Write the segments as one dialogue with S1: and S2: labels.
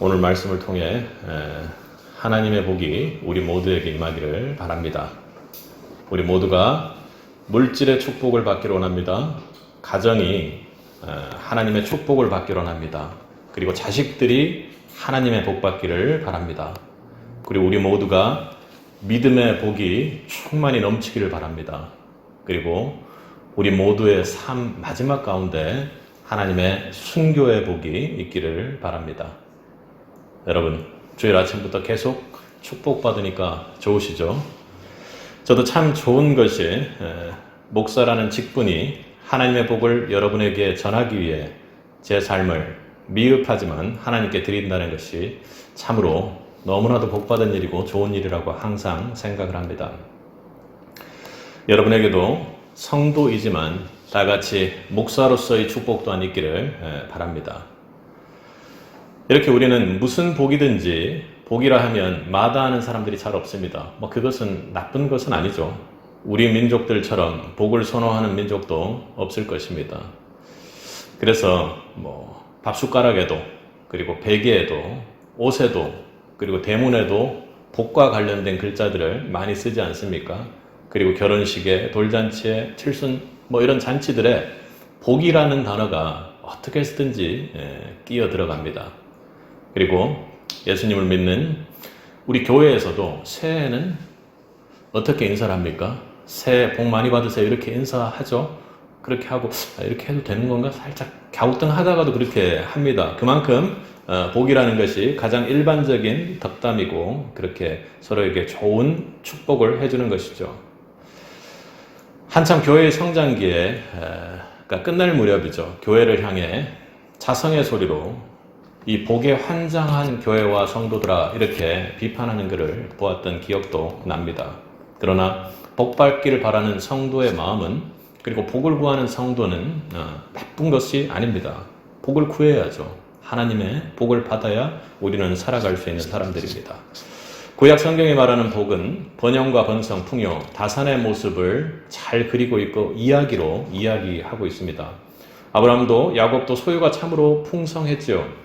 S1: 오늘 말씀을 통해 하나님의 복이 우리 모두에게 임하기를 바랍니다. 우리 모두가 물질의 축복을 받기를 원합니다. 가정이 하나님의 축복을 받기를 원합니다. 그리고 자식들이 하나님의 복 받기를 바랍니다. 그리고 우리 모두가 믿음의 복이 충만히 넘치기를 바랍니다. 그리고 우리 모두의 삶 마지막 가운데 하나님의 순교의 복이 있기를 바랍니다. 여러분, 주일 아침부터 계속 축복받으니까 좋으시죠? 저도 참 좋은 것이 목사라는 직분이 하나님의 복을 여러분에게 전하기 위해 제 삶을 미흡하지만 하나님께 드린다는 것이 참으로 너무나도 복받은 일이고 좋은 일이라고 항상 생각을 합니다. 여러분에게도 성도이지만 다같이 목사로서의 축복 또한 있기를 바랍니다. 이렇게 우리는 무슨 복이든지 복이라 하면 마다하는 사람들이 잘 없습니다. 그것은 나쁜 것은 아니죠. 우리 민족들처럼 복을 선호하는 민족도 없을 것입니다. 그래서 밥숟가락에도, 그리고 베개에도, 옷에도, 그리고 대문에도 복과 관련된 글자들을 많이 쓰지 않습니까? 그리고 결혼식에, 돌잔치에, 칠순 이런 잔치들에 복이라는 단어가 어떻게 쓰든지 끼어 들어갑니다. 그리고 예수님을 믿는 우리 교회에서도 새해에는 어떻게 인사를 합니까? 새해 복 많이 받으세요 이렇게 인사하죠. 그렇게 하고 이렇게 해도 되는 건가? 살짝 갸우뚱하다가도 그렇게 합니다. 그만큼 복이라는 것이 가장 일반적인 덕담이고 그렇게 서로에게 좋은 축복을 해주는 것이죠. 한참 교회의 성장기에 끝날 무렵이죠. 교회를 향해 자성의 소리로 이 복에 환장한 교회와 성도들아 이렇게 비판하는 것을 보았던 기억도 납니다. 그러나 복 받기를 바라는 성도의 마음은, 그리고 복을 구하는 성도는 나쁜 것이 아닙니다. 복을 구해야죠. 하나님의 복을 받아야 우리는 살아갈 수 있는 사람들입니다. 구약 성경이 말하는 복은 번영과 번성, 풍요, 다산의 모습을 잘 그리고 있고 이야기로 이야기하고 있습니다. 아브라함도 야곱도 소유가 참으로 풍성했죠.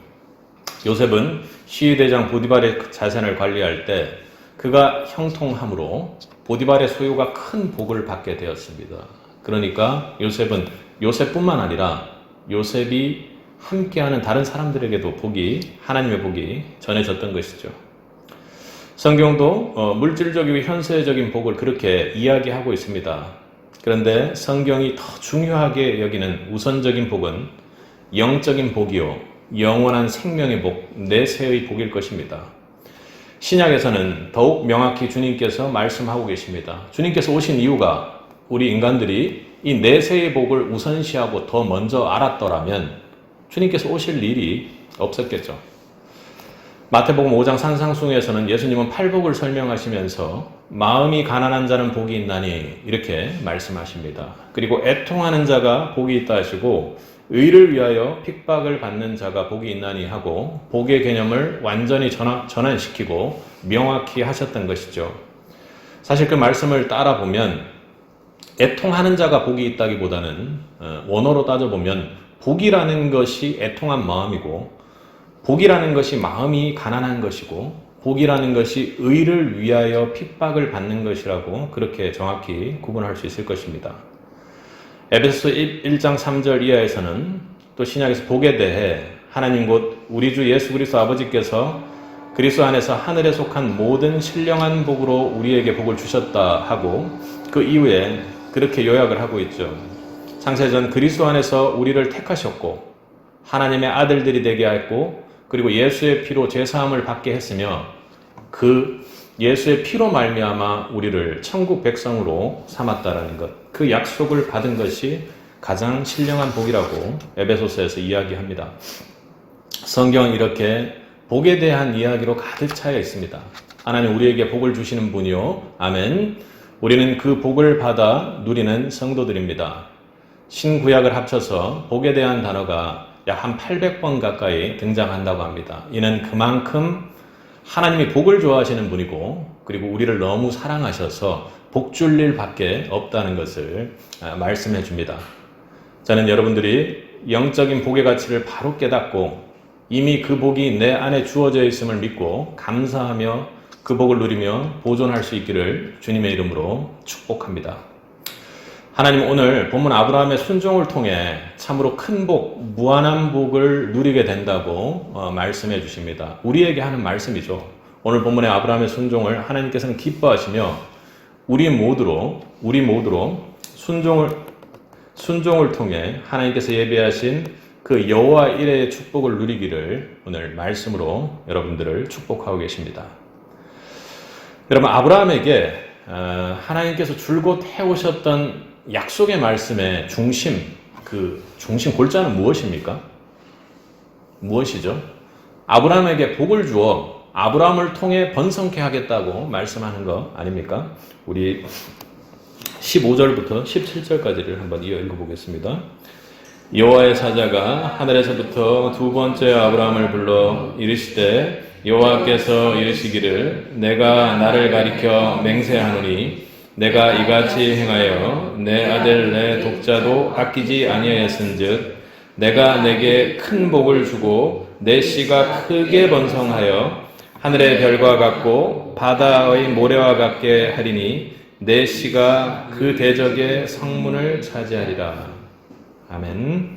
S1: 요셉은 시위대장 보디발의 자산을 관리할 때 그가 형통함으로 보디발의 소유가 큰 복을 받게 되었습니다. 그러니까 요셉은 요셉뿐만 아니라 요셉이 함께하는 다른 사람들에게도 하나님의 복이 전해졌던 것이죠. 성경도 물질적이고 현세적인 복을 그렇게 이야기하고 있습니다. 그런데 성경이 더 중요하게 여기는 우선적인 복은 영적인 복이요 영원한 생명의 복, 내세의 복일 것입니다. 신약에서는 더욱 명확히 주님께서 말씀하고 계십니다. 주님께서 오신 이유가 우리 인간들이 이 내세의 복을 우선시하고 더 먼저 알았더라면 주님께서 오실 일이 없었겠죠. 마태복음 5장 산상수훈에서는 예수님은 팔복을 설명하시면서 마음이 가난한 자는 복이 있나니 이렇게 말씀하십니다. 그리고 애통하는 자가 복이 있다 하시고 의를 위하여 핍박을 받는 자가 복이 있나니 하고 복의 개념을 완전히 전환시키고 명확히 하셨던 것이죠. 사실 그 말씀을 따라 보면 애통하는 자가 복이 있다기보다는 원어로 따져보면 복이라는 것이 애통한 마음이고 복이라는 것이 마음이 가난한 것이고 복이라는 것이 의를 위하여 핍박을 받는 것이라고 그렇게 정확히 구분할 수 있을 것입니다. 에베소서 1장 3절 이하에서는 또 신약에서 복에 대해 하나님 곧 우리 주 예수 그리스도 아버지께서 그리스도 안에서 하늘에 속한 모든 신령한 복으로 우리에게 복을 주셨다 하고 그 이후에 그렇게 요약을 하고 있죠. 창세전 그리스도 안에서 우리를 택하셨고 하나님의 아들들이 되게 했고 그리고 예수의 피로 죄사함을 받게 했으며 그 예수의 피로 말미암아 우리를 천국 백성으로 삼았다라는 것, 그 약속을 받은 것이 가장 신령한 복이라고 에베소서에서 이야기합니다. 성경은 이렇게 복에 대한 이야기로 가득 차여 있습니다. 하나님 우리에게 복을 주시는 분이요. 아멘. 우리는 그 복을 받아 누리는 성도들입니다. 신구약을 합쳐서 복에 대한 단어가 약 한 800번 가까이 등장한다고 합니다. 이는 그만큼 하나님이 복을 좋아하시는 분이고 그리고 우리를 너무 사랑하셔서 복 줄 일밖에 없다는 것을 말씀해 줍니다. 저는 여러분들이 영적인 복의 가치를 바로 깨닫고 이미 그 복이 내 안에 주어져 있음을 믿고 감사하며 그 복을 누리며 보존할 수 있기를 주님의 이름으로 축복합니다. 하나님, 오늘 본문 아브라함의 순종을 통해 참으로 큰 복, 무한한 복을 누리게 된다고 말씀해 주십니다. 우리에게 하는 말씀이죠. 오늘 본문의 아브라함의 순종을 하나님께서는 기뻐하시며 우리 모두로 순종을 통해 하나님께서 예비하신 그 여호와 이레의 축복을 누리기를 오늘 말씀으로 여러분들을 축복하고 계십니다. 여러분, 아브라함에게 하나님께서 줄곧 해오셨던 약속의 말씀의 중심 골자는 무엇입니까? 무엇이죠? 아브라함에게 복을 주어 아브라함을 통해 번성케 하겠다고 말씀하는 거 아닙니까? 우리 15절부터 17절까지를 한번 이어 읽어보겠습니다. 여호와의 사자가 하늘에서부터 두 번째 아브라함을 불러 이르시되 여호와께서 이르시기를 내가 나를 가리켜 맹세하노니 내가 이같이 행하여 내 아들 내 독자도 아끼지 아니하였은즉 내가 내게 큰 복을 주고 내 씨가 크게 번성하여 하늘의 별과 같고 바다의 모래와 같게 하리니 내 씨가 그 대적의 성문을 차지하리라. 아멘.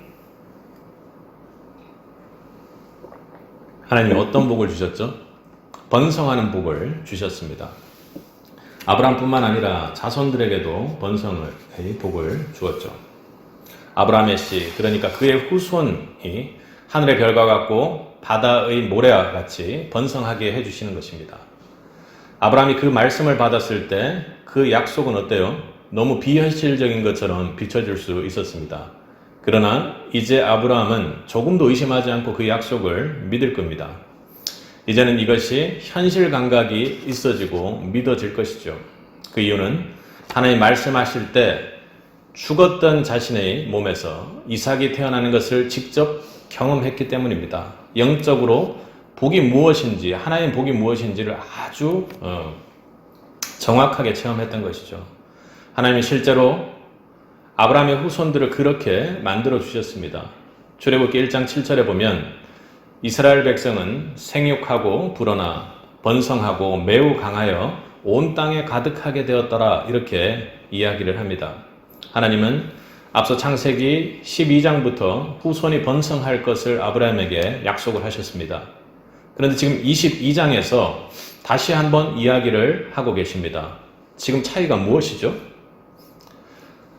S1: 하나님이 어떤 복을 주셨죠? 번성하는 복을 주셨습니다. 아브라함뿐만 아니라 자손들에게도 번성의 복을 주었죠. 아브라함의 씨, 그러니까 그의 후손이 하늘의 별과 같고 바다의 모래와 같이 번성하게 해주시는 것입니다. 아브라함이 그 말씀을 받았을 때 그 약속은 어때요? 너무 비현실적인 것처럼 비춰질 수 있었습니다. 그러나 이제 아브라함은 조금도 의심하지 않고 그 약속을 믿을 겁니다. 이제는 이것이 현실 감각이 있어지고 믿어질 것이죠. 그 이유는 하나님 말씀하실 때 죽었던 자신의 몸에서 이삭이 태어나는 것을 직접 경험했기 때문입니다. 영적으로 복이 무엇인지, 하나님 복이 무엇인지를 아주 정확하게 체험했던 것이죠. 하나님이 실제로 아브라함의 후손들을 그렇게 만들어 주셨습니다. 출애굽기 1장 7절에 보면 이스라엘 백성은 생육하고 불어나 번성하고 매우 강하여 온 땅에 가득하게 되었더라, 이렇게 이야기를 합니다. 하나님은 앞서 창세기 12장부터 후손이 번성할 것을 아브라함에게 약속을 하셨습니다. 그런데 지금 22장에서 다시 한번 이야기를 하고 계십니다. 지금 차이가 무엇이죠?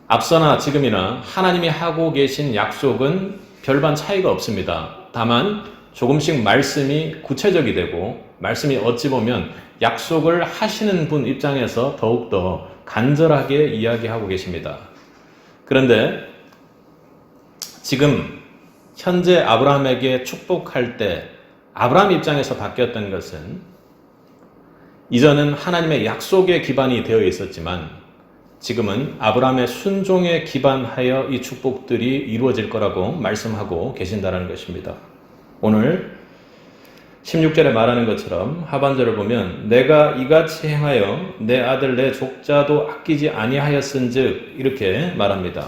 S1: 앞서나 지금이나 하나님이 하고 계신 약속은 별반 차이가 없습니다. 다만 조금씩 말씀이 구체적이 되고 말씀이 어찌 보면 약속을 하시는 분 입장에서 더욱더 간절하게 이야기하고 계십니다. 그런데 지금 현재 아브라함에게 축복할 때 아브라함 입장에서 바뀌었던 것은 이전은 하나님의 약속에 기반이 되어 있었지만 지금은 아브라함의 순종에 기반하여 이 축복들이 이루어질 거라고 말씀하고 계신다는 것입니다. 오늘 16절에 말하는 것처럼 하반절을 보면 내가 이같이 행하여 내 아들 내 족자도 아끼지 아니하였은즉 이렇게 말합니다.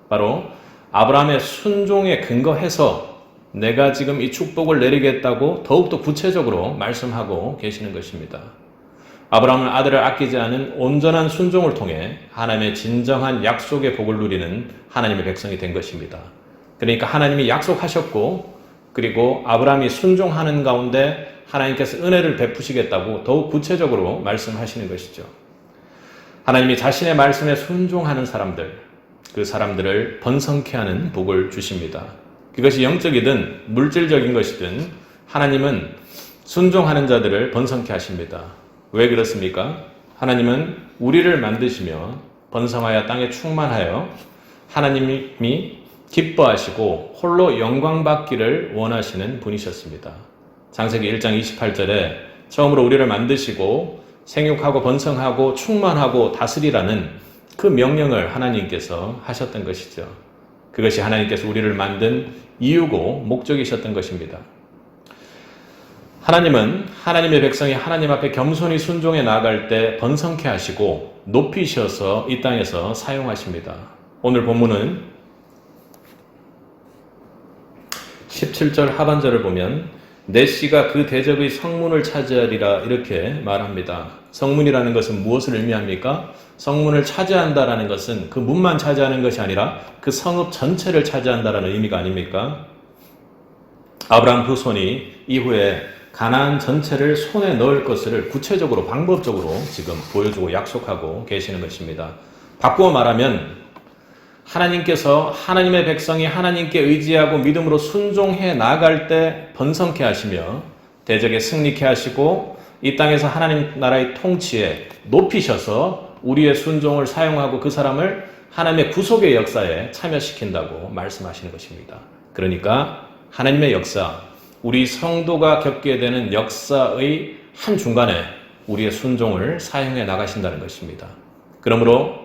S1: 바로 아브라함의 순종에 근거해서 내가 지금 이 축복을 내리겠다고 더욱더 구체적으로 말씀하고 계시는 것입니다. 아브라함은 아들을 아끼지 않은 온전한 순종을 통해 하나님의 진정한 약속의 복을 누리는 하나님의 백성이 된 것입니다. 그러니까 하나님이 약속하셨고 그리고 아브라함이 순종하는 가운데 하나님께서 은혜를 베푸시겠다고 더욱 구체적으로 말씀하시는 것이죠. 하나님이 자신의 말씀에 순종하는 사람들, 그 사람들을 번성케 하는 복을 주십니다. 그것이 영적이든 물질적인 것이든 하나님은 순종하는 자들을 번성케 하십니다. 왜 그렇습니까? 하나님은 우리를 만드시며 번성하여 땅에 충만하여 하나님이 기뻐하시고 홀로 영광받기를 원하시는 분이셨습니다. 창세기 1장 28절에 처음으로 우리를 만드시고 생육하고 번성하고 충만하고 다스리라는 그 명령을 하나님께서 하셨던 것이죠. 그것이 하나님께서 우리를 만든 이유고 목적이셨던 것입니다. 하나님은 하나님의 백성이 하나님 앞에 겸손히 순종해 나아갈 때 번성케 하시고 높이셔서 이 땅에서 사용하십니다. 오늘 본문은 17절 하반절을 보면 내 씨가 그 대적의 성문을 차지하리라 이렇게 말합니다. 성문이라는 것은 무엇을 의미합니까? 성문을 차지한다라는 것은 그 문만 차지하는 것이 아니라 그 성읍 전체를 차지한다라는 의미가 아닙니까? 아브라함 후손이 이후에 가나안 전체를 손에 넣을 것을 구체적으로 방법적으로 지금 보여주고 약속하고 계시는 것입니다. 바꾸어 말하면 하나님께서 하나님의 백성이 하나님께 의지하고 믿음으로 순종해 나아갈 때 번성케 하시며 대적에 승리케 하시고 이 땅에서 하나님 나라의 통치에 높이셔서 우리의 순종을 사용하고 그 사람을 하나님의 구속의 역사에 참여시킨다고 말씀하시는 것입니다. 그러니까 하나님의 역사, 우리 성도가 겪게 되는 역사의 한중간에 우리의 순종을 사용해 나가신다는 것입니다. 그러므로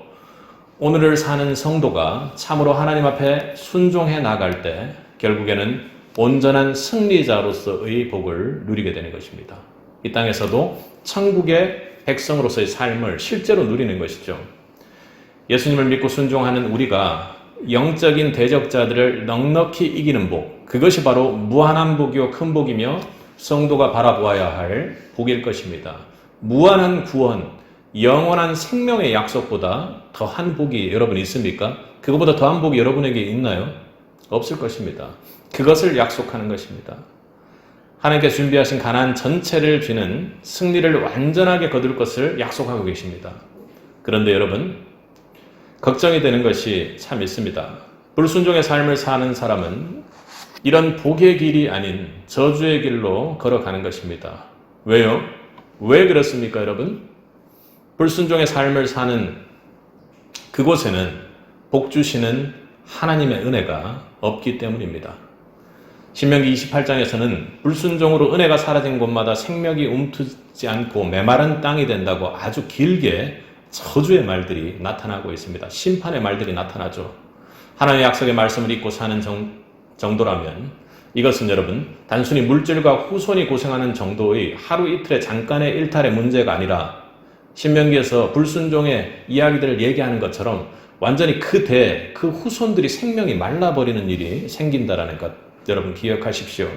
S1: 오늘을 사는 성도가 참으로 하나님 앞에 순종해 나갈 때 결국에는 온전한 승리자로서의 복을 누리게 되는 것입니다. 이 땅에서도 천국의 백성으로서의 삶을 실제로 누리는 것이죠. 예수님을 믿고 순종하는 우리가 영적인 대적자들을 넉넉히 이기는 복, 그것이 바로 무한한 복이요 큰 복이며 성도가 바라보아야 할 복일 것입니다. 무한한 구원, 영원한 생명의 약속보다 더한 복이 여러분 있습니까? 그것보다 더한 복이 여러분에게 있나요? 없을 것입니다. 그것을 약속하는 것입니다. 하나님께서 준비하신 가나안 전체를 쥐는 승리를 완전하게 거둘 것을 약속하고 계십니다. 그런데 여러분, 걱정이 되는 것이 참 있습니다. 불순종의 삶을 사는 사람은 이런 복의 길이 아닌 저주의 길로 걸어가는 것입니다. 왜요? 왜 그렇습니까, 여러분? 불순종의 삶을 사는 그곳에는 복 주시는 하나님의 은혜가 없기 때문입니다. 신명기 28장에서는 불순종으로 은혜가 사라진 곳마다 생명이 움트지 않고 메마른 땅이 된다고 아주 길게 저주의 말들이 나타나고 있습니다. 심판의 말들이 나타나죠. 하나님의 약속의 말씀을 잊고 사는 정도라면 이것은 여러분 단순히 물질과 후손이 고생하는 정도의 하루 이틀의 잠깐의 일탈의 문제가 아니라 신명기에서 불순종의 이야기들을 얘기하는 것처럼 완전히 그 후손들이 생명이 말라버리는 일이 생긴다라는 것 여러분 기억하십시오.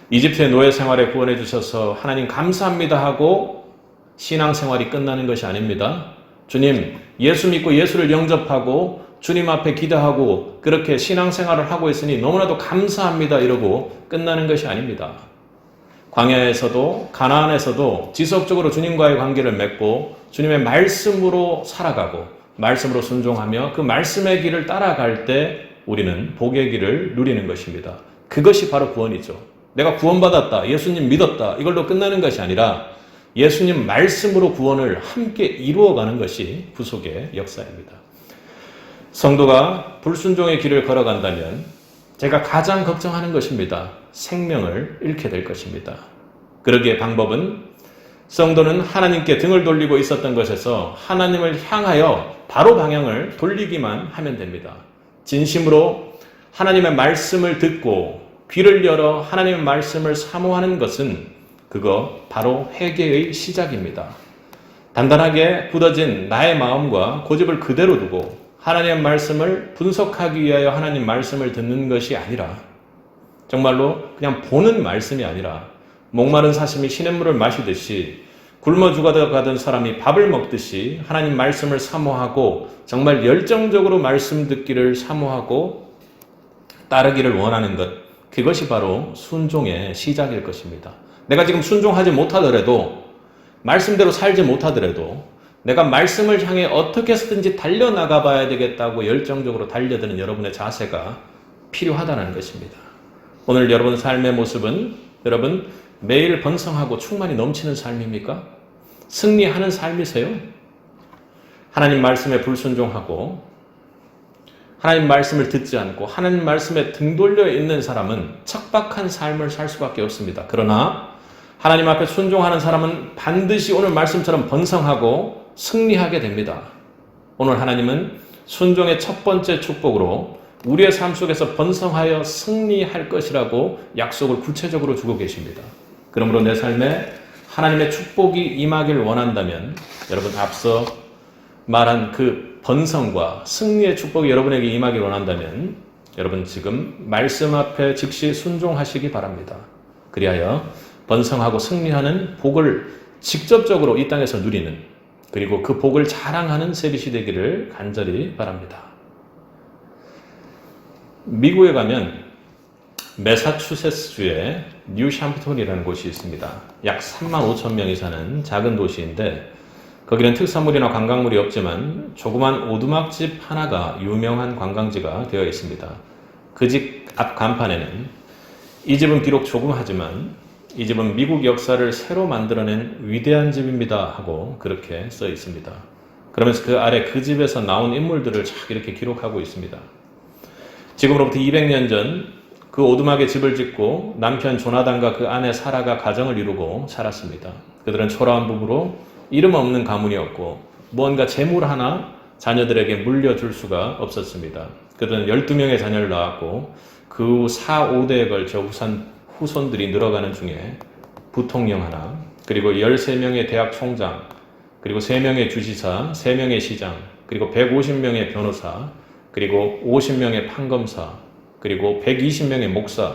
S1: 이집트의 노예 생활에 구원해 주셔서 하나님 감사합니다 하고 신앙생활이 끝나는 것이 아닙니다. 주님 예수 믿고 예수를 영접하고 주님 앞에 기도하고 그렇게 신앙생활을 하고 있으니 너무나도 감사합니다 이러고 끝나는 것이 아닙니다. 광야에서도 가나안에서도 지속적으로 주님과의 관계를 맺고 주님의 말씀으로 살아가고 말씀으로 순종하며 그 말씀의 길을 따라갈 때 우리는 복의 길을 누리는 것입니다. 그것이 바로 구원이죠. 내가 구원받았다, 예수님 믿었다 이걸로 끝나는 것이 아니라 예수님 말씀으로 구원을 함께 이루어가는 것이 구속의 역사입니다. 성도가 불순종의 길을 걸어간다면 제가 가장 걱정하는 것입니다. 생명을 잃게 될 것입니다. 그러기에 방법은 성도는 하나님께 등을 돌리고 있었던 것에서 하나님을 향하여 바로 방향을 돌리기만 하면 됩니다. 진심으로 하나님의 말씀을 듣고 귀를 열어 하나님의 말씀을 사모하는 것은 그거 바로 회개의 시작입니다. 단단하게 굳어진 나의 마음과 고집을 그대로 두고 하나님의 말씀을 분석하기 위하여 하나님 말씀을 듣는 것이 아니라 정말로 그냥 보는 말씀이 아니라 목마른 사슴이 시냇물을 마시듯이 굶어 죽어가던 사람이 밥을 먹듯이 하나님 말씀을 사모하고 정말 열정적으로 말씀 듣기를 사모하고 따르기를 원하는 것, 그것이 바로 순종의 시작일 것입니다. 내가 지금 순종하지 못하더라도 말씀대로 살지 못하더라도 내가 말씀을 향해 어떻게 해서든지 달려나가 봐야 되겠다고 열정적으로 달려드는 여러분의 자세가 필요하다는 것입니다. 오늘 여러분 삶의 모습은 여러분 매일 번성하고 충만히 넘치는 삶입니까? 승리하는 삶이세요? 하나님 말씀에 불순종하고 하나님 말씀을 듣지 않고 하나님 말씀에 등 돌려 있는 사람은 척박한 삶을 살 수밖에 없습니다. 그러나 하나님 앞에 순종하는 사람은 반드시 오늘 말씀처럼 번성하고 승리하게 됩니다. 오늘 하나님은 순종의 첫 번째 축복으로 우리의 삶 속에서 번성하여 승리할 것이라고 약속을 구체적으로 주고 계십니다. 그러므로 내 삶에 하나님의 축복이 임하길 원한다면 여러분 앞서 말한 그 번성과 승리의 축복이 여러분에게 임하길 원한다면 여러분 지금 말씀 앞에 즉시 순종하시기 바랍니다. 그리하여 번성하고 승리하는 복을 직접적으로 이 땅에서 누리는, 그리고 그 복을 자랑하는 세빛이 되기를 간절히 바랍니다. 미국에 가면 매사추세츠주의 뉴샴프톤이라는 곳이 있습니다. 약 3만 5천 명이 사는 작은 도시인데, 거기는 특산물이나 관광물이 없지만 조그만 오두막집 하나가 유명한 관광지가 되어 있습니다. 그 집 앞 간판에는 이 집은 비록 조그마하지만 이 집은 미국 역사를 새로 만들어낸 위대한 집입니다 하고 그렇게 써 있습니다. 그러면서 그 아래 그 집에서 나온 인물들을 쫙 이렇게 기록하고 있습니다. 지금으로부터 200년 전 그 오두막에 집을 짓고 남편 조나단과 그 아내 사라가 가정을 이루고 살았습니다. 그들은 초라한 부부로 이름 없는 가문이었고 무언가 재물 하나 자녀들에게 물려줄 수가 없었습니다. 그들은 12명의 자녀를 낳았고 그 후 4, 5대에 걸쳐 후손들이 늘어가는 중에 부통령 하나, 그리고 13명의 대학 총장, 그리고 3명의 주지사, 3명의 시장, 그리고 150명의 변호사, 그리고 50명의 판검사, 그리고 120명의 목사,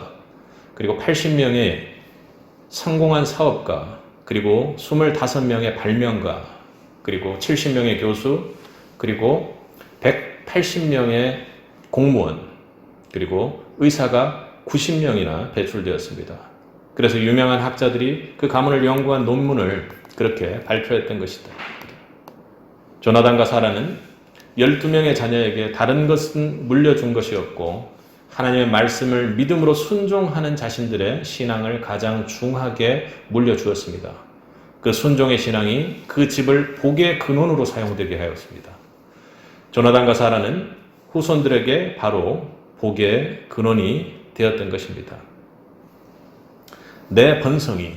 S1: 그리고 80명의 성공한 사업가, 그리고 25명의 발명가, 그리고 70명의 교수, 그리고 180명의 공무원, 그리고 의사가 90명이나 배출되었습니다. 그래서 유명한 학자들이 그 가문을 연구한 논문을 그렇게 발표했던 것이다. 조나단과 사라는 12명의 자녀에게 다른 것은 물려준 것이 없고 하나님의 말씀을 믿음으로 순종하는 자신들의 신앙을 가장 중하게 물려주었습니다. 그 순종의 신앙이 그 집을 복의 근원으로 사용되게 하였습니다. 조나단과 사라는 후손들에게 바로 복의 근원이 되었던 것입니다. 내 번성이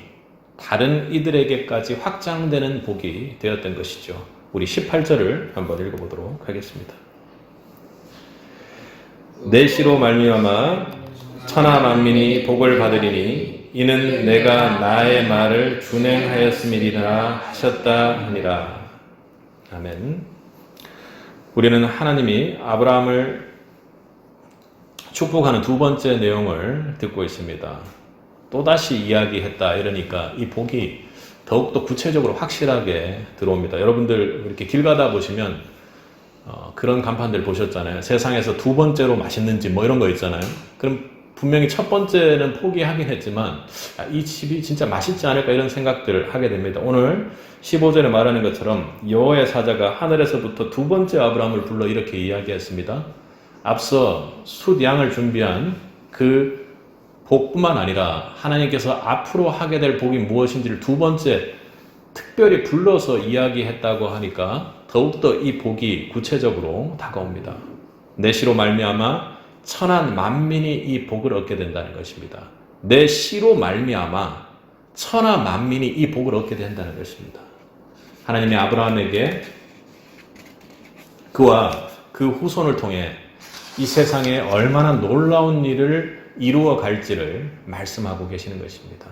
S1: 다른 이들에게까지 확장되는 복이 되었던 것이죠. 우리 18절을 한번 읽어보도록 하겠습니다. 내 씨로 말미암아 천하 만민이 복을 받으리니 이는 내가 나의 말을 준행하였음이니라 하셨다 하니라. 아멘. 우리는 하나님이 아브라함을 축복하는 두 번째 내용을 듣고 있습니다. 또다시 이야기했다 이러니까 이 복이 더욱더 구체적으로 확실하게 들어옵니다. 여러분들 이렇게 길 가다 보시면 그런 간판들 보셨잖아요. 세상에서 두 번째로 맛있는 집 뭐 이런 거 있잖아요. 그럼 분명히 첫 번째는 포기하긴 했지만 이 집이 진짜 맛있지 않을까 이런 생각들을 하게 됩니다. 오늘 15절에 말하는 것처럼 여호와의 사자가 하늘에서부터 두 번째 아브라함을 불러 이렇게 이야기했습니다. 앞서 숫 양을 준비한 그 복뿐만 아니라 하나님께서 앞으로 하게 될 복이 무엇인지를 두 번째 특별히 불러서 이야기했다고 하니까 더욱더 이 복이 구체적으로 다가옵니다. 내 씨로 말미암아 천한 만민이 이 복을 얻게 된다는 것입니다. 내 씨로 말미암아 천하 만민이 이 복을 얻게 된다는 것입니다. 하나님이 아브라함에게 그와 그 후손을 통해 이 세상에 얼마나 놀라운 일을 이루어 갈지를 말씀하고 계시는 것입니다.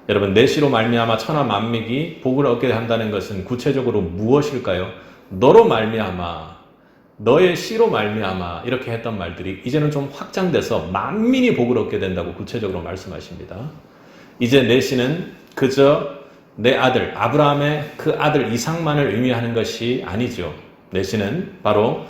S1: 여러분, 내 씨로 말미암아 천하 만민이 복을 얻게 한다는 것은 구체적으로 무엇일까요? 너로 말미암아, 너의 씨로 말미암아 이렇게 했던 말들이 이제는 좀 확장돼서 만민이 복을 얻게 된다고 구체적으로 말씀하십니다. 이제 내 씨는 그저 내 아들 아브라함의 그 아들 이삭만을 의미하는 것이 아니죠. 내 씨는 바로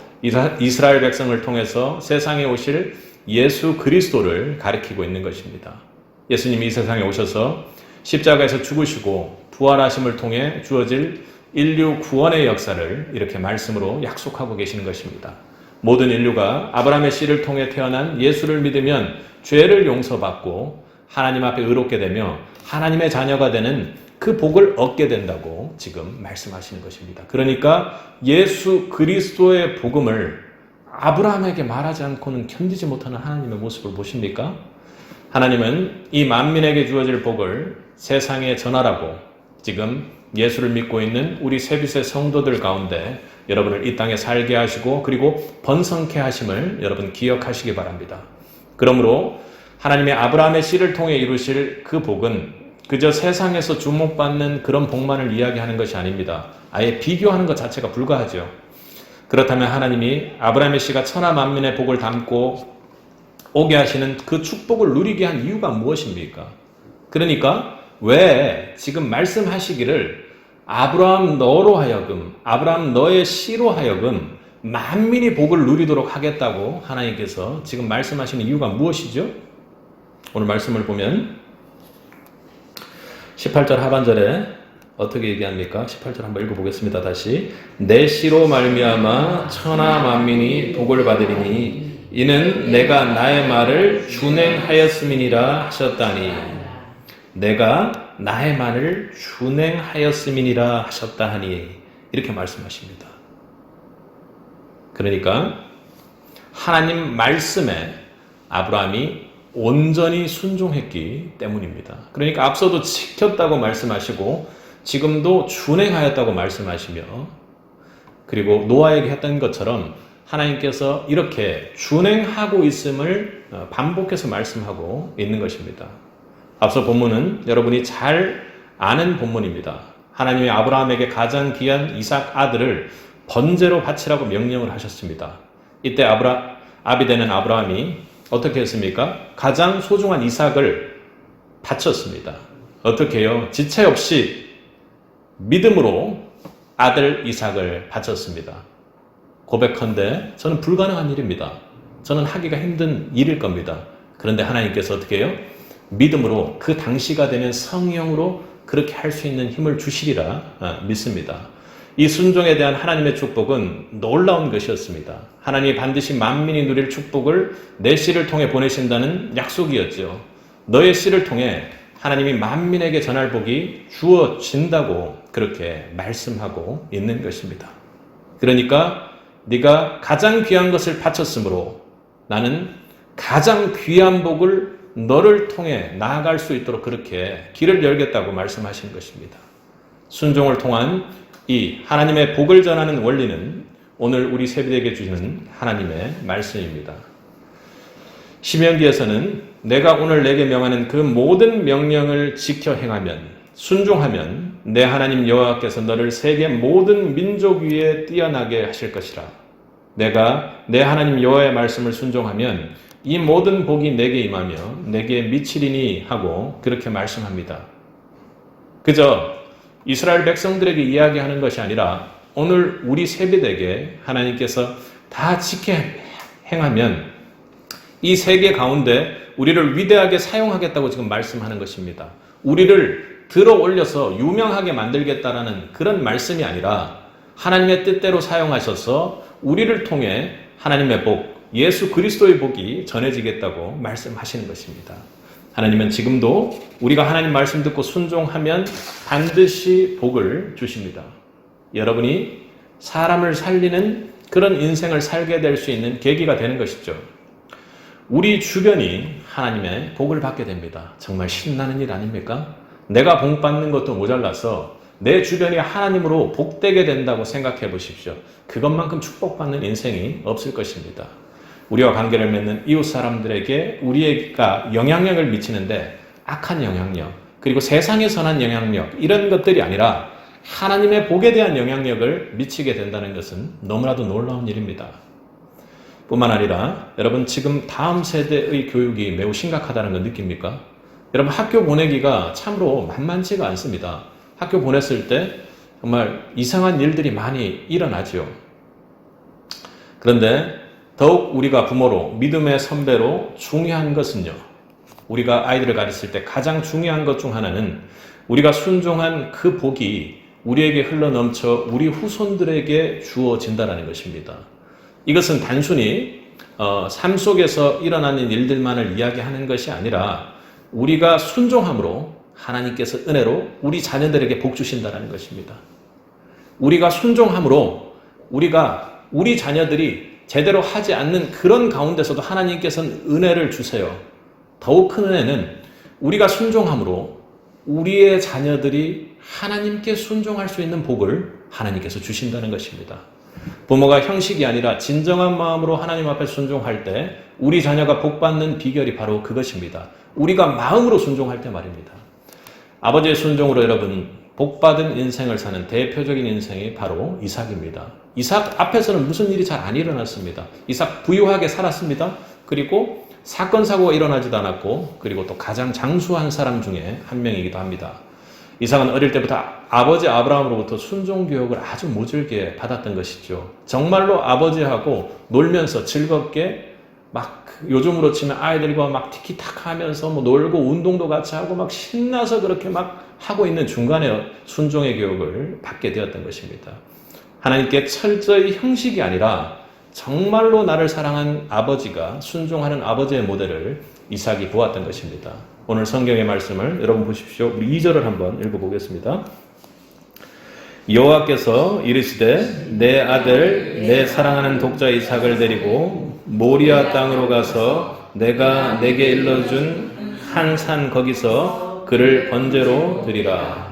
S1: 이스라엘 백성을 통해서 세상에 오실 예수 그리스도를 가리키고 있는 것입니다. 예수님이 이 세상에 오셔서 십자가에서 죽으시고 부활하심을 통해 주어질 인류 구원의 역사를 이렇게 말씀으로 약속하고 계시는 것입니다. 모든 인류가 아브라함의 씨를 통해 태어난 예수를 믿으면 죄를 용서받고 하나님 앞에 의롭게 되며 하나님의 자녀가 되는 그 복을 얻게 된다고 지금 말씀하시는 것입니다. 그러니까 예수 그리스도의 복음을 아브라함에게 말하지 않고는 견디지 못하는 하나님의 모습을 보십니까? 하나님은 이 만민에게 주어질 복을 세상에 전하라고 지금 예수를 믿고 있는 우리 세빛의 성도들 가운데 여러분을 이 땅에 살게 하시고 그리고 번성케 하심을 여러분 기억하시기 바랍니다. 그러므로 하나님의 아브라함의 씨를 통해 이루실 그 복은 그저 세상에서 주목받는 그런 복만을 이야기하는 것이 아닙니다. 아예 비교하는 것 자체가 불가하죠. 그렇다면 하나님이 아브라함의 씨가 천하 만민의 복을 담고 오게 하시는 그 축복을 누리게 한 이유가 무엇입니까? 그러니까 왜 지금 말씀하시기를 아브라함 너로 하여금, 아브라함 너의 씨로 하여금 만민이 복을 누리도록 하겠다고 하나님께서 지금 말씀하시는 이유가 무엇이죠? 오늘 말씀을 보면 18절 하반절에 어떻게 얘기합니까? 18절 한번 읽어보겠습니다. 다시. 내 씨로 말미암아 천하 만민이 복을 받으리니 이는 내가 나의 말을 준행하였음이니라 하셨다니. 내가 나의 말을 준행하였음이니라 하셨다 하니. 이렇게 말씀하십니다. 그러니까 하나님 말씀에 아브라함이 온전히 순종했기 때문입니다. 그러니까 앞서도 지켰다고 말씀하시고 지금도 준행하였다고 말씀하시며, 그리고 노아에게 했던 것처럼 하나님께서 이렇게 준행하고 있음을 반복해서 말씀하고 있는 것입니다. 앞서 본문은 여러분이 잘 아는 본문입니다. 하나님이 아브라함에게 가장 귀한 이삭 아들을 번제로 바치라고 명령을 하셨습니다. 이때 아비 되는 아브라함이 어떻게 했습니까? 가장 소중한 이삭을 바쳤습니다. 어떻게 해요? 지체 없이 믿음으로 아들 이삭을 바쳤습니다. 고백컨대 저는 불가능한 일입니다. 저는 하기가 힘든 일일 겁니다. 그런데 하나님께서 어떻게 해요? 믿음으로 그 당시가 되면 성령으로 그렇게 할 수 있는 힘을 주시리라 믿습니다. 이 순종에 대한 하나님의 축복은 놀라운 것이었습니다. 하나님이 반드시 만민이 누릴 축복을 내 씨를 통해 보내신다는 약속이었죠. 너의 씨를 통해 하나님이 만민에게 전할 복이 주어진다고 그렇게 말씀하고 있는 것입니다. 그러니까 네가 가장 귀한 것을 바쳤으므로 나는 가장 귀한 복을 너를 통해 나아갈 수 있도록 그렇게 길을 열겠다고 말씀하신 것입니다. 순종을 통한 이 하나님의 복을 전하는 원리는 오늘 우리 세대에게 주시는 하나님의 말씀입니다. 시면기에서는 내가 오늘 내게 명하는 그 모든 명령을 지켜 행하면, 순종하면 내 하나님 여호와께서 너를 세계 모든 민족 위에 뛰어나게 하실 것이라. 내가 내 하나님 여호와의 말씀을 순종하면 이 모든 복이 내게 임하며 내게 미치리니 하고 그렇게 말씀합니다. 그저 이스라엘 백성들에게 이야기하는 것이 아니라 오늘 우리 세대에게 하나님께서 다 지켜 행하면 이 세계 가운데 우리를 위대하게 사용하겠다고 지금 말씀하는 것입니다. 우리를 들어 올려서 유명하게 만들겠다라는 그런 말씀이 아니라 하나님의 뜻대로 사용하셔서 우리를 통해 하나님의 복, 예수 그리스도의 복이 전해지겠다고 말씀하시는 것입니다. 하나님은 지금도 우리가 하나님 말씀 듣고 순종하면 반드시 복을 주십니다. 여러분이 사람을 살리는 그런 인생을 살게 될 수 있는 계기가 되는 것이죠. 우리 주변이 하나님의 복을 받게 됩니다. 정말 신나는 일 아닙니까? 내가 복 받는 것도 모자라서 내 주변이 하나님으로 복되게 된다고 생각해 보십시오. 그것만큼 축복받는 인생이 없을 것입니다. 우리와 관계를 맺는 이웃 사람들에게 우리가 영향력을 미치는데 악한 영향력, 그리고 세상에 선한 영향력, 이런 것들이 아니라 하나님의 복에 대한 영향력을 미치게 된다는 것은 너무나도 놀라운 일입니다. 뿐만 아니라 여러분 지금 다음 세대의 교육이 매우 심각하다는 걸 느낍니까? 여러분 학교 보내기가 참으로 만만치가 않습니다. 학교 보냈을 때 정말 이상한 일들이 많이 일어나죠. 그런데 더욱 우리가 부모로, 믿음의 선배로 중요한 것은요, 우리가 아이들을 가르칠 때 가장 중요한 것 중 하나는 우리가 순종한 그 복이 우리에게 흘러넘쳐 우리 후손들에게 주어진다는 것입니다. 이것은 단순히 삶 속에서 일어나는 일들만을 이야기하는 것이 아니라 우리가 순종함으로 하나님께서 은혜로 우리 자녀들에게 복 주신다는 것입니다. 우리가 순종함으로 우리 자녀들이 제대로 하지 않는 그런 가운데서도 하나님께서는 은혜를 주세요. 더욱 큰 은혜는 우리가 순종함으로 우리의 자녀들이 하나님께 순종할 수 있는 복을 하나님께서 주신다는 것입니다. 부모가 형식이 아니라 진정한 마음으로 하나님 앞에 순종할 때 우리 자녀가 복받는 비결이 바로 그것입니다. 우리가 마음으로 순종할 때 말입니다. 아버지의 순종으로 여러분 복받은 인생을 사는 대표적인 인생이 바로 이삭입니다. 이삭 앞에서는 무슨 일이 잘 안 일어났습니다. 이삭 부유하게 살았습니다. 그리고 사건 사고가 일어나지도 않았고 그리고 또 가장 장수한 사람 중에 한 명이기도 합니다. 이삭은 어릴 때부터 아버지 아브라함으로부터 순종 교육을 아주 모질게 받았던 것이죠. 정말로 아버지하고 놀면서 즐겁게 막 요즘으로 치면 아이들과 막 티키타카 하면서 뭐 놀고 운동도 같이 하고 막 신나서 그렇게 막 하고 있는 중간에 순종의 교육을 받게 되었던 것입니다. 하나님께 철저히 형식이 아니라 정말로 나를 사랑한 아버지가 순종하는 아버지의 모델을 이삭이 보았던 것입니다. 오늘 성경의 말씀을 여러분 보십시오. 우리 2절을 한번 읽어보겠습니다. 여호와께서 이르시되 내 아들 내 사랑하는 독자 이삭을 데리고 모리아 땅으로 가서 내가 내게 일러준 한 산 거기서 그를 번제로 드리라.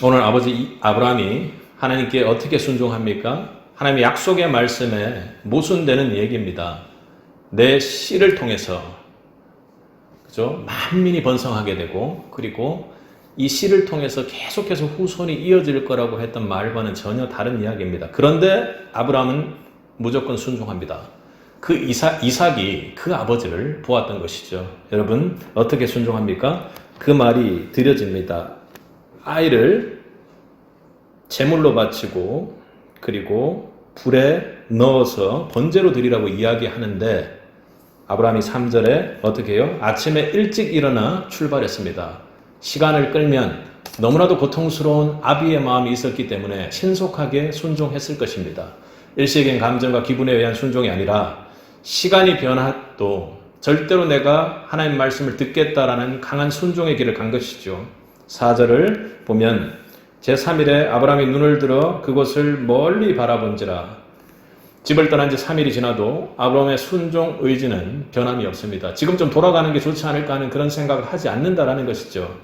S1: 오늘 아버지 아브라함이 하나님께 어떻게 순종합니까? 하나님의 약속의 말씀에 모순되는 얘기입니다. 내 씨를 통해서 그죠? 만민이 번성하게 되고 그리고 이 씨를 통해서 계속해서 후손이 이어질 거라고 했던 말과는 전혀 다른 이야기입니다. 그런데 아브라함은 무조건 순종합니다. 그 이삭이 그 아버지를 보았던 것이죠. 여러분 어떻게 순종합니까? 그 말이 드려집니다. 아이를 제물로 바치고 그리고 불에 넣어서 번제로 드리라고 이야기하는데 아브라함이 3절에 어떻게 해요? 아침에 일찍 일어나 출발했습니다. 시간을 끌면 너무나도 고통스러운 아비의 마음이 있었기 때문에 신속하게 순종했을 것입니다. 일시적인 감정과 기분에 의한 순종이 아니라 시간이 변화도 절대로 내가 하나님 말씀을 듣겠다라는 강한 순종의 길을 간 것이죠. 4절을 보면 제3일에 아브라함이 눈을 들어 그곳을 멀리 바라본지라. 집을 떠난 지 3일이 지나도 아브라함의 순종 의지는 변함이 없습니다. 지금 좀 돌아가는 게 좋지 않을까 하는 그런 생각을 하지 않는다라는 것이죠.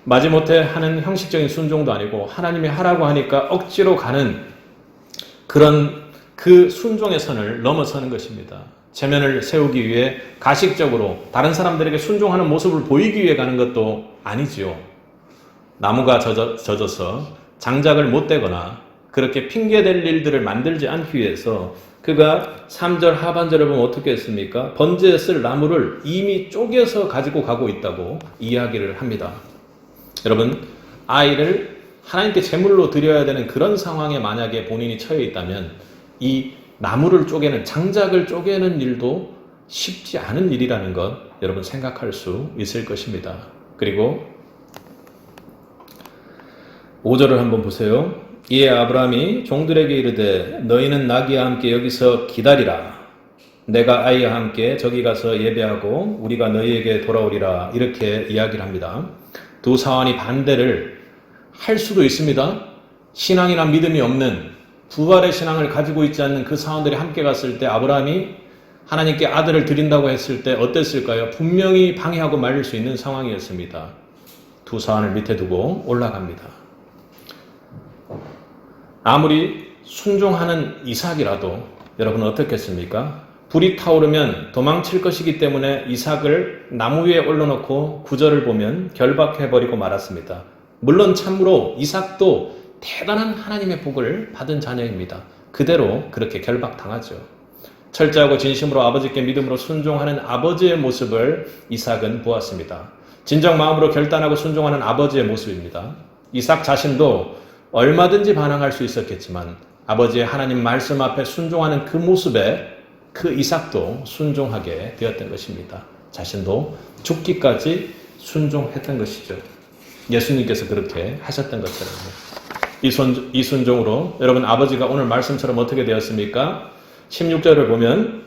S1: 마지못해 하는 형식적인 순종도 아니고 하나님이 하라고 하니까 억지로 가는 그런 그 순종의 선을 넘어서는 것입니다. 체면을 세우기 위해 가식적으로 다른 사람들에게 순종하는 모습을 보이기 위해 가는 것도 아니지요. 나무가 젖어서 장작을 못 대거나 그렇게 핑계댈 일들을 만들지 않기 위해서 그가 3절 하반절을 보면 어떻게 했습니까? 번제에 쓸 나무를 이미 쪼개서 가지고 가고 있다고 이야기를 합니다. 여러분, 아이를 하나님께 제물로 드려야 되는 그런 상황에 만약에 본인이 처해 있다면 이 나무를 쪼개는, 장작을 쪼개는 일도 쉽지 않은 일이라는 것 여러분 생각할 수 있을 것입니다. 그리고 5절을 한번 보세요. 이에 아브라함이 종들에게 이르되 너희는 나귀와 함께 여기서 기다리라. 내가 아이와 함께 저기 가서 예배하고 우리가 너희에게 돌아오리라. 이렇게 이야기를 합니다. 두 사원이 반대를 할 수도 있습니다. 신앙이나 믿음이 없는 부활의 신앙을 가지고 있지 않는 그 사원들이 함께 갔을 때 아브라함이 하나님께 아들을 드린다고 했을 때 어땠을까요? 분명히 방해하고 말릴 수 있는 상황이었습니다. 두 사원을 밑에 두고 올라갑니다. 아무리 순종하는 이삭이라도 여러분 어떻겠습니까? 불이 타오르면 도망칠 것이기 때문에 이삭을 나무 위에 올려놓고 구절을 보면 결박해버리고 말았습니다. 물론 참으로 이삭도 대단한 하나님의 복을 받은 자녀입니다. 그대로 그렇게 결박당하죠. 철저하고 진심으로 아버지께 믿음으로 순종하는 아버지의 모습을 이삭은 보았습니다. 진정 마음으로 결단하고 순종하는 아버지의 모습입니다. 이삭 자신도 얼마든지 반항할 수 있었겠지만 아버지의 하나님 말씀 앞에 순종하는 그 모습에 그 이삭도 순종하게 되었던 것입니다. 자신도 죽기까지 순종했던 것이죠. 예수님께서 그렇게 하셨던 것처럼 이 순종으로 여러분 아버지가 오늘 말씀처럼 어떻게 되었습니까? 16절을 보면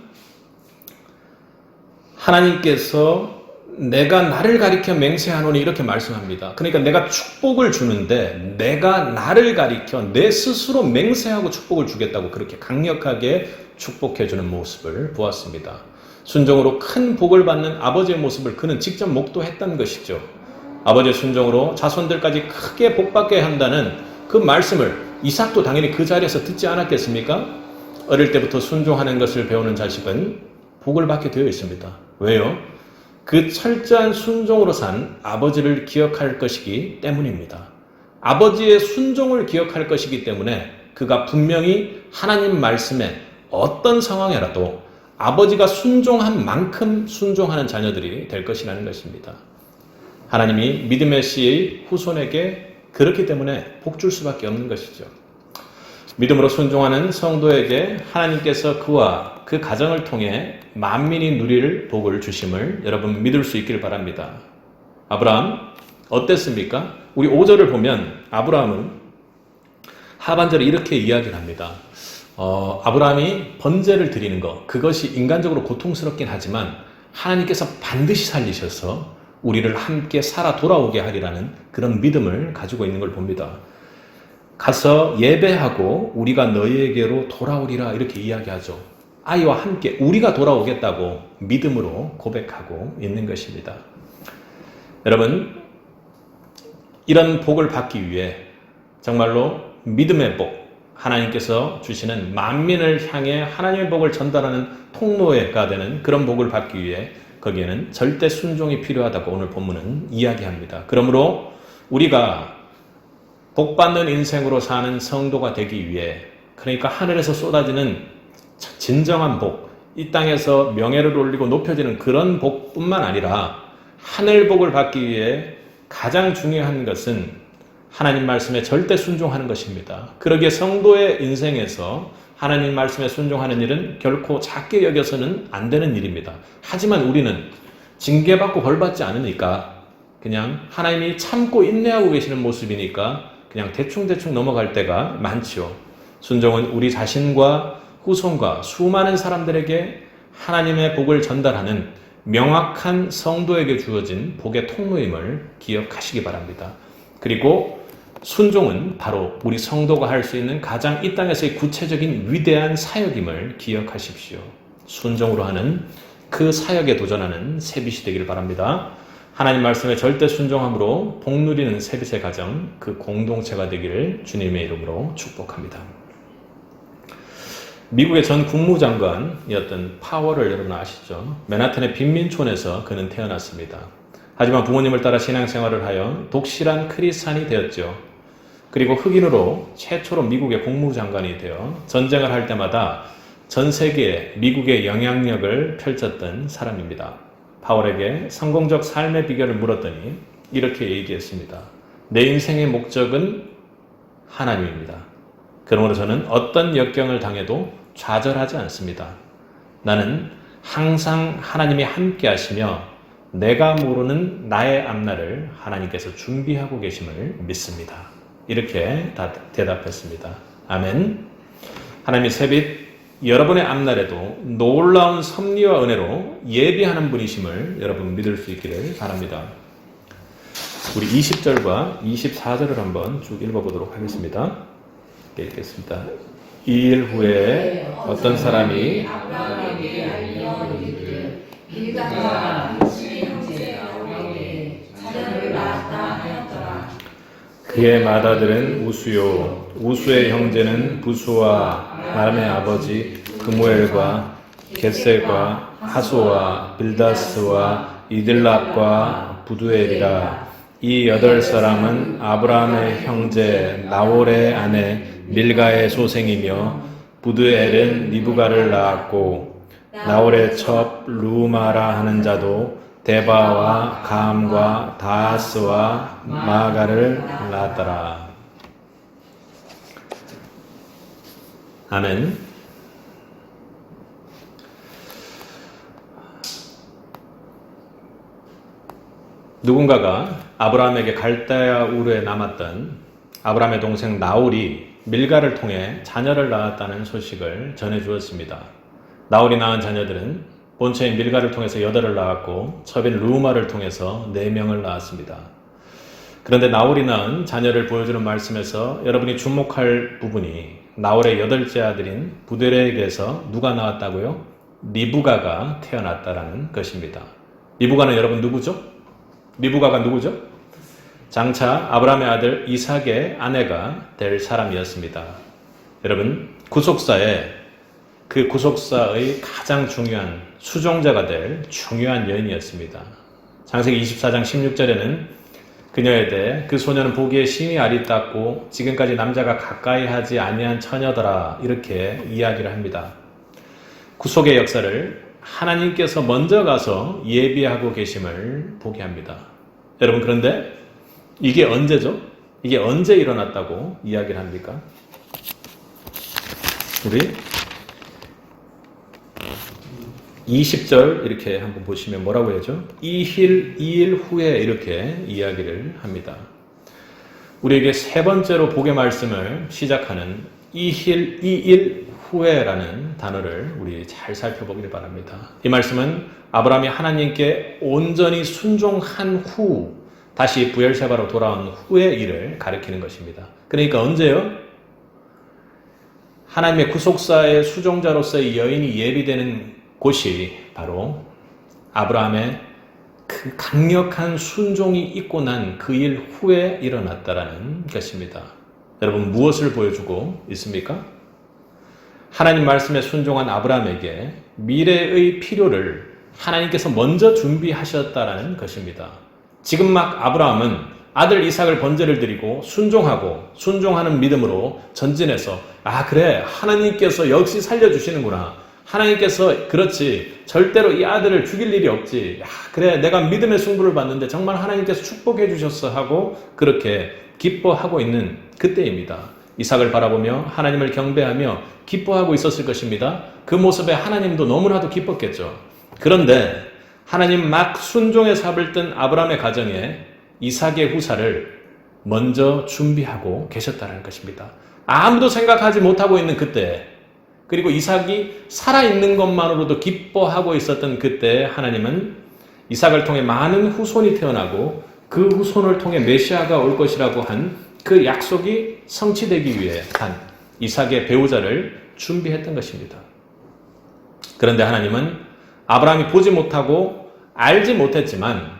S1: 하나님께서 내가 나를 가리켜 맹세하노니 이렇게 말씀합니다. 그러니까 내가 축복을 주는데 내가 나를 가리켜 내 스스로 맹세하고 축복을 주겠다고 그렇게 강력하게 축복해주는 모습을 보았습니다. 순종으로 큰 복을 받는 아버지의 모습을 그는 직접 목도했던 것이죠. 아버지의 순종으로 자손들까지 크게 복받게 한다는 그 말씀을 이삭도 당연히 그 자리에서 듣지 않았겠습니까? 어릴 때부터 순종하는 것을 배우는 자식은 복을 받게 되어 있습니다. 왜요? 그 철저한 순종으로 산 아버지를 기억할 것이기 때문입니다. 아버지의 순종을 기억할 것이기 때문에 그가 분명히 하나님 말씀에 어떤 상황에라도 아버지가 순종한 만큼 순종하는 자녀들이 될 것이라는 것입니다. 하나님이 믿음의 씨의 후손에게 그렇기 때문에 복 줄 수밖에 없는 것이죠. 믿음으로 순종하는 성도에게 하나님께서 그와 그 가정을 통해 만민이 누릴 복을 주심을 여러분 믿을 수 있길 바랍니다. 아브라함 어땠습니까? 우리 5절을 보면 아브라함은 하반절에 이렇게 이야기를 합니다. 아브라함이 번제를 드리는 것, 그것이 인간적으로 고통스럽긴 하지만 하나님께서 반드시 살리셔서 우리를 함께 살아 돌아오게 하리라는 그런 믿음을 가지고 있는 걸 봅니다. 가서 예배하고 우리가 너희에게로 돌아오리라 이렇게 이야기하죠. 아이와 함께 우리가 돌아오겠다고 믿음으로 고백하고 있는 것입니다. 여러분, 이런 복을 받기 위해 정말로 믿음의 복, 하나님께서 주시는 만민을 향해 하나님의 복을 전달하는 통로가 되는 그런 복을 받기 위해 거기에는 절대 순종이 필요하다고 오늘 본문은 이야기합니다. 그러므로 우리가 복받는 인생으로 사는 성도가 되기 위해, 그러니까 하늘에서 쏟아지는 진정한 복, 이 땅에서 명예를 올리고 높여지는 그런 복뿐만 아니라 하늘 복을 받기 위해 가장 중요한 것은 하나님 말씀에 절대 순종하는 것입니다. 그러기에 성도의 인생에서 하나님 말씀에 순종하는 일은 결코 작게 여겨서는 안 되는 일입니다. 하지만 우리는 징계받고 벌받지 않으니까 그냥 하나님이 참고 인내하고 계시는 모습이니까 그냥 대충대충 넘어갈 때가 많지요. 순종은 우리 자신과 후손과 수많은 사람들에게 하나님의 복을 전달하는 명확한 성도에게 주어진 복의 통로임을 기억하시기 바랍니다. 그리고 순종은 바로 우리 성도가 할 수 있는 가장 이 땅에서의 구체적인 위대한 사역임을 기억하십시오. 순종으로 하는 그 사역에 도전하는 세빗이 되기를 바랍니다. 하나님 말씀에 절대 순종함으로 복 누리는 세빗의 가정, 그 공동체가 되기를 주님의 이름으로 축복합니다. 미국의 전 국무장관이었던 파월을 여러분 아시죠? 맨하탄의 빈민촌에서 그는 태어났습니다. 하지만 부모님을 따라 신앙생활을 하여 독실한 크리스찬이 되었죠. 그리고 흑인으로 최초로 미국의 국무장관이 되어 전쟁을 할 때마다 전 세계에 미국의 영향력을 펼쳤던 사람입니다. 파월에게 성공적 삶의 비결을 물었더니 이렇게 얘기했습니다. 내 인생의 목적은 하나님입니다. 그러므로 저는 어떤 역경을 당해도 좌절하지 않습니다. 나는 항상 하나님이 함께 하시며 내가 모르는 나의 앞날을 하나님께서 준비하고 계심을 믿습니다. 이렇게 대답했습니다. 아멘. 하나님이 세빗 여러분의 앞날에도 놀라운 섭리와 은혜로 예비하는 분이심을 여러분 믿을 수 있기를 바랍니다. 우리 20절과 24절을 한번 쭉 읽어보도록 하겠습니다. 읽겠습니다. 이 일 후에 어떤 사람이 아브라함에게 알려주기를 빌가가 그의 형제 나홀에게 자녀를 낳았다 하였더라. 그의 맏아들은 우수요, 우수의 형제는 부수와 마람의 아버지 그무엘과 겟셀과 하소와 빌다스와 이들랍과 부두엘이라. 이 8사람은 아브라함의 형제 나홀의 아내 밀가의 소생이며 부두엘은 리브가를 낳았고 나홀의 첩 루마라 하는 자도 데바와 감과 다하스와 마가를 낳았더라. 아멘. 누군가가 아브라함에게 갈대아 우르에 남았던 아브라함의 동생 나홀이 밀가를 통해 자녀를 낳았다는 소식을 전해주었습니다. 나홀이 낳은 자녀들은 본처인 밀가를 통해서 8을 낳았고 첩인 루마를 통해서 4명을 낳았습니다. 그런데 나홀이 낳은 자녀를 보여주는 말씀에서 여러분이 주목할 부분이 나홀의 8째 아들인 부드엘에게서 누가 나왔다고요? 리브가가 태어났다라는 것입니다. 리브가는 여러분 누구죠? 리브가가 누구죠? 장차 아브라함의 아들 이삭의 아내가 될 사람이었습니다. 여러분, 그 구속사의 가장 중요한 수종자가 될 중요한 여인이었습니다. 창세기 24장 16절에는 그녀에 대해 그 소녀는 보기에 심히 아리따고 지금까지 남자가 가까이 하지 아니한 처녀더라 이렇게 이야기를 합니다. 구속의 역사를 하나님께서 먼저 가서 예비하고 계심을 보게 합니다. 여러분 그런데 이게 언제죠? 이게 언제 일어났다고 이야기를 합니까? 우리 20절 이렇게 한번 보시면 뭐라고 해야죠? 2일 후에 이렇게 이야기를 합니다. 우리에게 세 번째로 복의 말씀을 시작하는 2일 후에라는 단어를 우리 잘 살펴보길 바랍니다. 이 말씀은 아브라함이 하나님께 온전히 순종한 후 다시 부엘세바로 돌아온 후의 일을 가리키는 것입니다. 그러니까 언제요? 하나님의 구속사의 수종자로서의 여인이 예비되는 곳이 바로 아브라함의 그 강력한 순종이 있고 난 그 일 후에 일어났다라는 것입니다. 여러분 무엇을 보여주고 있습니까? 하나님 말씀에 순종한 아브라함에게 미래의 필요를 하나님께서 먼저 준비하셨다라는 것입니다. 지금 막 아브라함은 아들 이삭을 번제를 드리고 순종하는 믿음으로 전진해서 그래 하나님께서 역시 살려주시는구나. 하나님께서 그렇지 절대로 이 아들을 죽일 일이 없지. 그래 내가 믿음의 승부를 봤는데 정말 하나님께서 축복해 주셨어 하고 그렇게 기뻐하고 있는 그때입니다. 이삭을 바라보며 하나님을 경배하며 기뻐하고 있었을 것입니다. 그 모습에 하나님도 너무나도 기뻤겠죠. 그런데 하나님 막 순종의 삽을 뜬 아브라함의 가정에 이삭의 후사를 먼저 준비하고 계셨다는 것입니다. 아무도 생각하지 못하고 있는 그때, 그리고 이삭이 살아있는 것만으로도 기뻐하고 있었던 그때 하나님은 이삭을 통해 많은 후손이 태어나고 그 후손을 통해 메시아가 올 것이라고 한 그 약속이 성취되기 위해 한 이삭의 배우자를 준비했던 것입니다. 그런데 하나님은 아브라함이 보지 못하고 알지 못했지만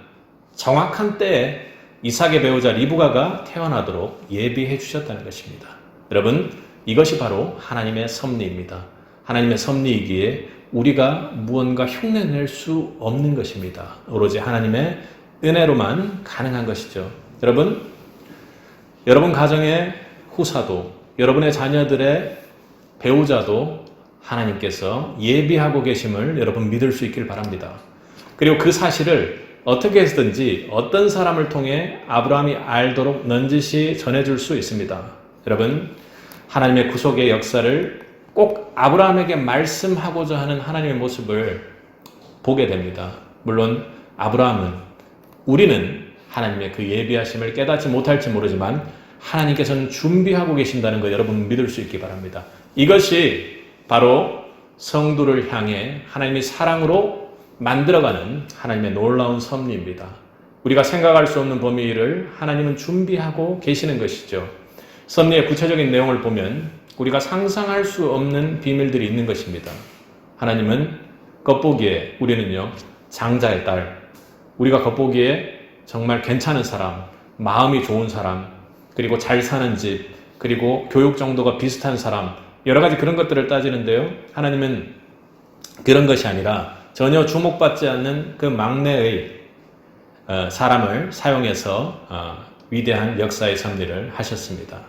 S1: 정확한 때에 이삭의 배우자 리브가가 태어나도록 예비해 주셨다는 것입니다. 여러분 이것이 바로 하나님의 섭리입니다. 하나님의 섭리이기에 우리가 무언가 흉내낼 수 없는 것입니다. 오로지 하나님의 은혜로만 가능한 것이죠. 여러분 가정의 후사도 여러분의 자녀들의 배우자도 하나님께서 예비하고 계심을 여러분 믿을 수 있길 바랍니다. 그리고 그 사실을 어떻게 해서든지 어떤 사람을 통해 아브라함이 알도록 넌지시 전해줄 수 있습니다. 여러분 하나님의 구속의 역사를 꼭 아브라함에게 말씀하고자 하는 하나님의 모습을 보게 됩니다. 물론 우리는 하나님의 그 예비하심을 깨닫지 못할지 모르지만 하나님께서는 준비하고 계신다는 거 여러분 믿을 수 있기 바랍니다. 이것이 바로 성도를 향해 하나님의 사랑으로 만들어가는 하나님의 놀라운 섭리입니다. 우리가 생각할 수 없는 범위를 하나님은 준비하고 계시는 것이죠. 섭리의 구체적인 내용을 보면 우리가 상상할 수 없는 비밀들이 있는 것입니다. 하나님은 겉보기에 우리는요 장자의 딸, 우리가 겉보기에 정말 괜찮은 사람, 마음이 좋은 사람, 그리고 잘 사는 집, 그리고 교육 정도가 비슷한 사람, 여러 가지 그런 것들을 따지는데요. 하나님은 그런 것이 아니라 전혀 주목받지 않는 그 막내의 사람을 사용해서 위대한 역사의 섭리를 하셨습니다.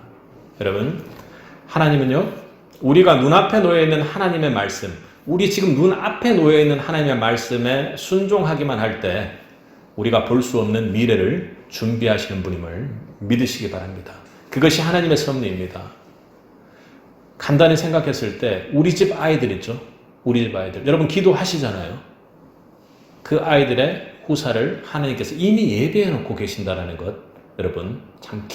S1: 여러분, 하나님은요, 우리가 눈앞에 놓여있는 하나님의 말씀, 우리 지금 눈앞에 놓여있는 하나님의 말씀에 순종하기만 할 때 우리가 볼 수 없는 미래를 준비하시는 분임을 믿으시기 바랍니다. 그것이 하나님의 섭리입니다. 간단히 생각했을 때 우리 집 아이들 있죠? 우리 집 아이들. 여러분 기도하시잖아요. 그 아이들의 후사를 하나님께서 이미 예비해 놓고 계신다는 것 여러분 참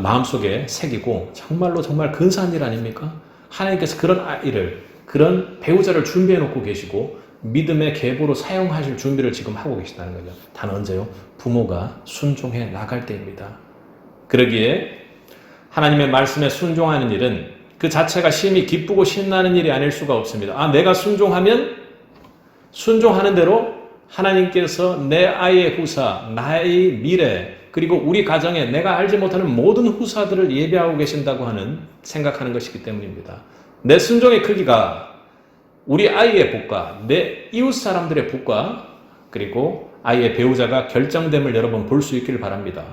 S1: 마음속에 새기고 정말 근사한 일 아닙니까? 하나님께서 그런 아이를 그런 배우자를 준비해 놓고 계시고 믿음의 계보로 사용하실 준비를 지금 하고 계시다는 거죠. 단 언제요? 부모가 순종해 나갈 때입니다. 그러기에 하나님의 말씀에 순종하는 일은 그 자체가 심히 기쁘고 신나는 일이 아닐 수가 없습니다. 내가 순종하면 순종하는 대로 하나님께서 내 아이의 후사, 나의 미래, 그리고 우리 가정에 내가 알지 못하는 모든 후사들을 예비하고 계신다고 생각하는 것이기 때문입니다. 내 순종의 크기가 우리 아이의 복과 내 이웃 사람들의 복과 그리고 아이의 배우자가 결정됨을 여러분 볼 수 있기를 바랍니다.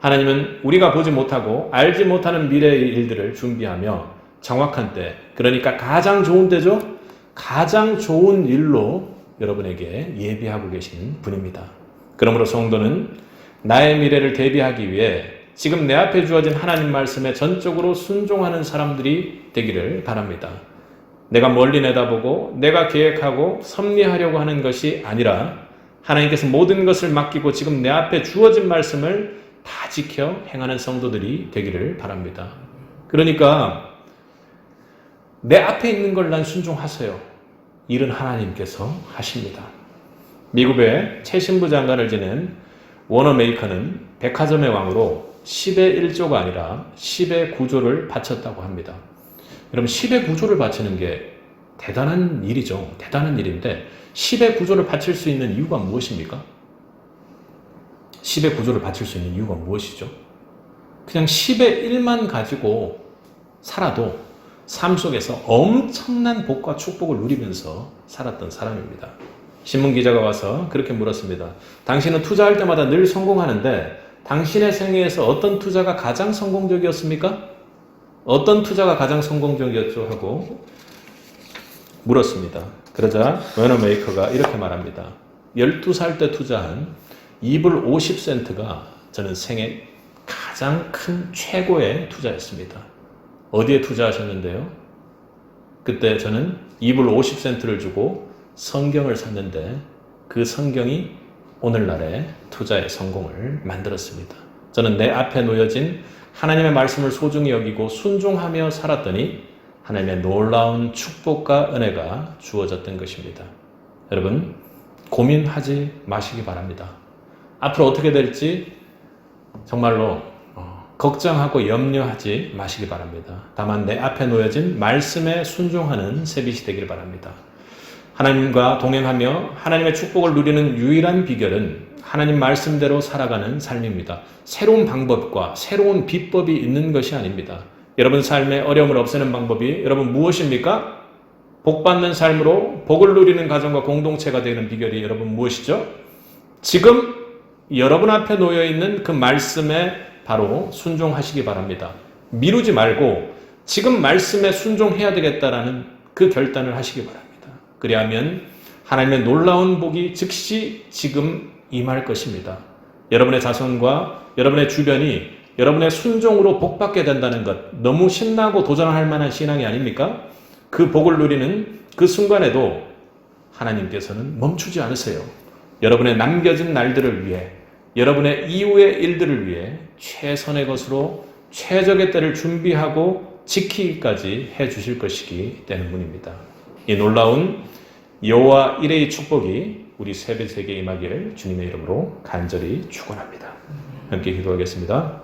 S1: 하나님은 우리가 보지 못하고 알지 못하는 미래의 일들을 준비하며 정확한 때, 그러니까 가장 좋은 때죠. 가장 좋은 일로 여러분에게 예비하고 계신 분입니다. 그러므로 성도는 나의 미래를 대비하기 위해 지금 내 앞에 주어진 하나님 말씀에 전적으로 순종하는 사람들이 되기를 바랍니다. 내가 멀리 내다보고 내가 계획하고 섭리하려고 하는 것이 아니라 하나님께서 모든 것을 맡기고 지금 내 앞에 주어진 말씀을 다 지켜 행하는 성도들이 되기를 바랍니다. 그러니까 내 앞에 있는 걸 난 순종하세요. 일은 하나님께서 하십니다. 미국의 최신부 장관을 지낸 워너메이커는 백화점의 왕으로 10의 1조가 아니라 10의 9조를 바쳤다고 합니다. 여러분 10의 9조를 바치는 게 대단한 일이죠. 대단한 일인데 10의 9조를 바칠 수 있는 이유가 무엇입니까? 10의 9조를 바칠 수 있는 이유가 무엇이죠? 그냥 10의 1만 가지고 살아도 삶 속에서 엄청난 복과 축복을 누리면서 살았던 사람입니다. 신문기자가 와서 그렇게 물었습니다. 당신은 투자할 때마다 늘 성공하는데 당신의 생애에서 어떤 투자가 가장 성공적이었습니까? 어떤 투자가 가장 성공적이었죠? 하고 물었습니다. 그러자 워너메이커가 이렇게 말합니다. 12살 때 투자한 2불 50센트가 저는 생애 가장 큰 최고의 투자였습니다. 어디에 투자하셨는데요? 그때 저는 2불 50센트를 주고 성경을 샀는데 그 성경이 오늘날의 투자의 성공을 만들었습니다. 저는 내 앞에 놓여진 하나님의 말씀을 소중히 여기고 순종하며 살았더니 하나님의 놀라운 축복과 은혜가 주어졌던 것입니다. 여러분 고민하지 마시기 바랍니다. 앞으로 어떻게 될지 정말로 걱정하고 염려하지 마시기 바랍니다. 다만 내 앞에 놓여진 말씀에 순종하는 새빛이 되길 바랍니다. 하나님과 동행하며 하나님의 축복을 누리는 유일한 비결은 하나님 말씀대로 살아가는 삶입니다. 새로운 방법과 새로운 비법이 있는 것이 아닙니다. 여러분 삶의 어려움을 없애는 방법이 여러분 무엇입니까? 복받는 삶으로 복을 누리는 가정과 공동체가 되는 비결이 여러분 무엇이죠? 지금 여러분 앞에 놓여있는 그 말씀에 바로 순종하시기 바랍니다. 미루지 말고 지금 말씀에 순종해야 되겠다라는 그 결단을 하시기 바랍니다. 그리하면 하나님의 놀라운 복이 즉시 지금 임할 것입니다. 여러분의 자손과 여러분의 주변이 여러분의 순종으로 복받게 된다는 것, 너무 신나고 도전할 만한 신앙이 아닙니까? 그 복을 누리는 그 순간에도 하나님께서는 멈추지 않으세요. 여러분의 남겨진 날들을 위해, 여러분의 이후의 일들을 위해 최선의 것으로 최적의 때를 준비하고 지키기까지 해주실 것이기 때문입니다. 이 놀라운 여호와 일의 축복이 우리 세뱃에게 임하기를 주님의 이름으로 간절히 축원합니다. 함께 기도하겠습니다.